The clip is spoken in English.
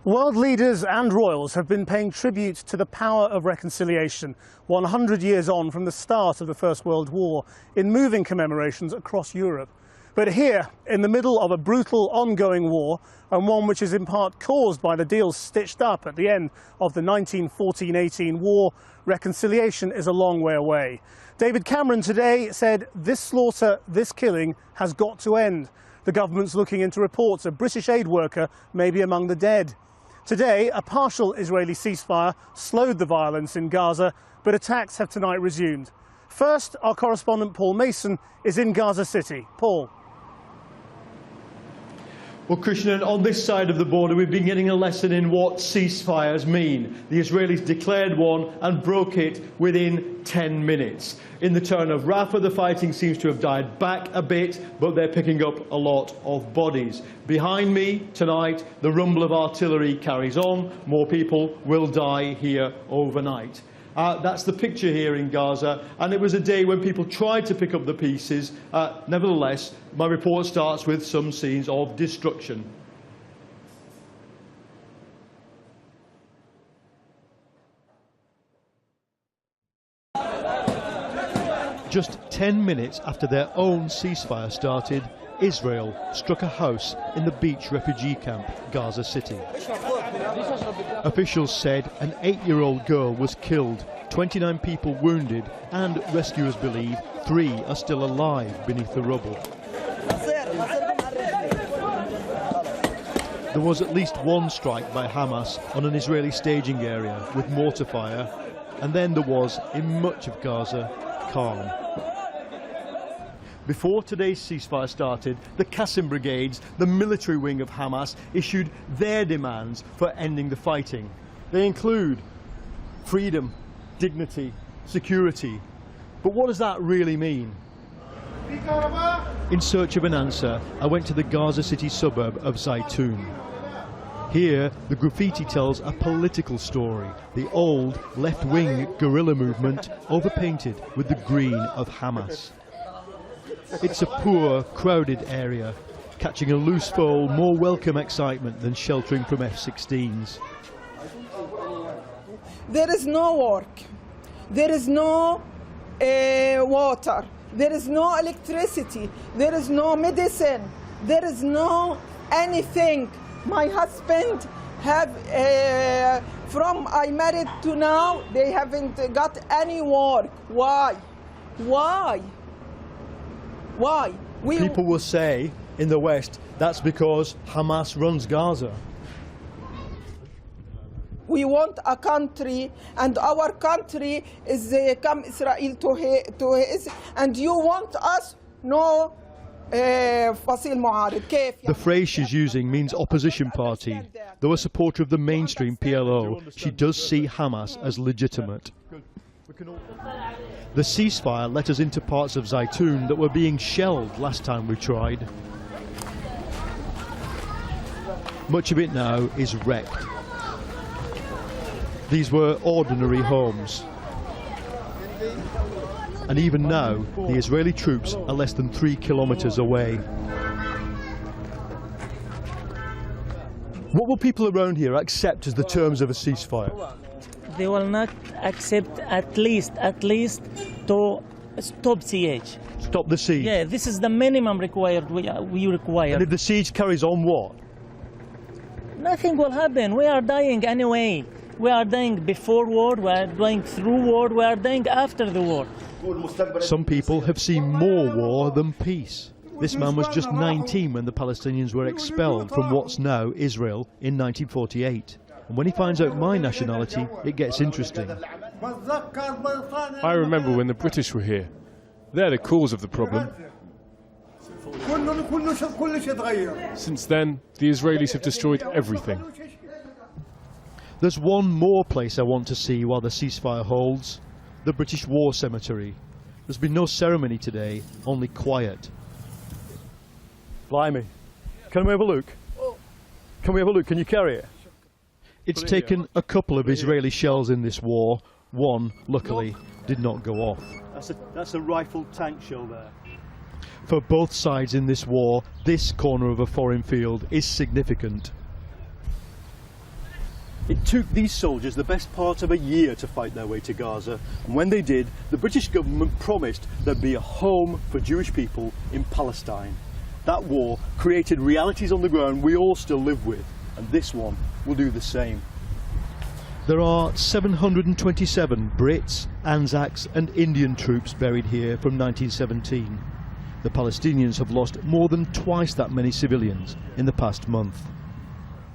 World leaders and royals have been paying tribute to the power of reconciliation 100 years on from the start of the First World War in moving commemorations across Europe. But here, in the middle of a brutal ongoing war, and one which is in part caused by the deals stitched up at the end of the 1914-18 war, reconciliation is a long way away. David Cameron today said this slaughter, this killing, has got to end. The government's looking into reports a British aid worker may be among the dead. Today, a partial Israeli ceasefire slowed the violence in Gaza, but attacks have tonight resumed. First, our correspondent Paul Mason is in Gaza City. Paul. Well, Krishnan, on this side of the border, we've been getting a lesson in what ceasefires mean. The Israelis declared one and broke it within 10 minutes. In the town of Rafah, the fighting seems to have died back a bit, but they're picking up a lot of bodies. Behind me tonight, the rumble of artillery carries on. More people will die here overnight. That's the picture here in Gaza, and it was a day when people tried to pick up the pieces. Nevertheless, my report starts with some scenes of destruction. Just 10 minutes after their own ceasefire started, Israel struck a house in the beach refugee camp, Gaza City. Officials said an 8-year-old girl was killed, 29 people wounded, and rescuers believe 3 are still alive beneath the rubble. There was at least one strike by Hamas on an Israeli staging area with mortar fire, and then there was, in much of Gaza, calm. Before today's ceasefire started, the Qassim brigades, the military wing of Hamas, issued their demands for ending the fighting. They include freedom, dignity, security. But what does that really mean? In search of an answer, I went to the Gaza City suburb of Zaytun. Here, the graffiti tells a political story, the old left-wing guerrilla movement overpainted with the green of Hamas. It's a poor, crowded area, catching a loose foal more welcome excitement than sheltering from F-16s. There is no work, there is no water, there is no electricity, there is no medicine, there is no anything. My husband have, from I married to now, they haven't got any work. Why? Why? Why? People will say in the West that's because Hamas runs Gaza. We want a country, and our country is come Israel to his, and you want us no. The phrase she's using means opposition party. Though a supporter of the mainstream PLO, she does see Hamas as legitimate. The ceasefire let us into parts of Zaytun that were being shelled last time we tried. Much of it now is wrecked. These were ordinary homes. And even now, the Israeli troops are less than 3 kilometers away. What will people around here accept as the terms of a ceasefire? They will not accept at least to stop siege. Stop the siege? Yeah, this is the minimum required. We require. And if the siege carries on, what? Nothing will happen. We are dying anyway. We are dying before war, we are dying through war, we are dying after the war. Some people have seen more war than peace. This man was just 19 when the Palestinians were expelled from what's now Israel in 1948. And when he finds out my nationality, it gets interesting. I remember when the British were here. They're the cause of the problem. Since then, the Israelis have destroyed everything. There's one more place I want to see while the ceasefire holds, the British War Cemetery. There's been no ceremony today, only quiet. Blimey. Can we have a look? Can we have a look? Can you carry it? It's taken a couple of Israeli shells in this war. One, luckily, did not go off. That's a rifled tank shell there. For both sides in this war, this corner of a foreign field is significant. It took these soldiers the best part of a year to fight their way to Gaza, and when they did, the British government promised there'd be a home for Jewish people in Palestine. That war created realities on the ground we all still live with, and this one will do the same. There are 727 Brits, Anzacs and Indian troops buried here from 1917. The Palestinians have lost more than twice that many civilians in the past month.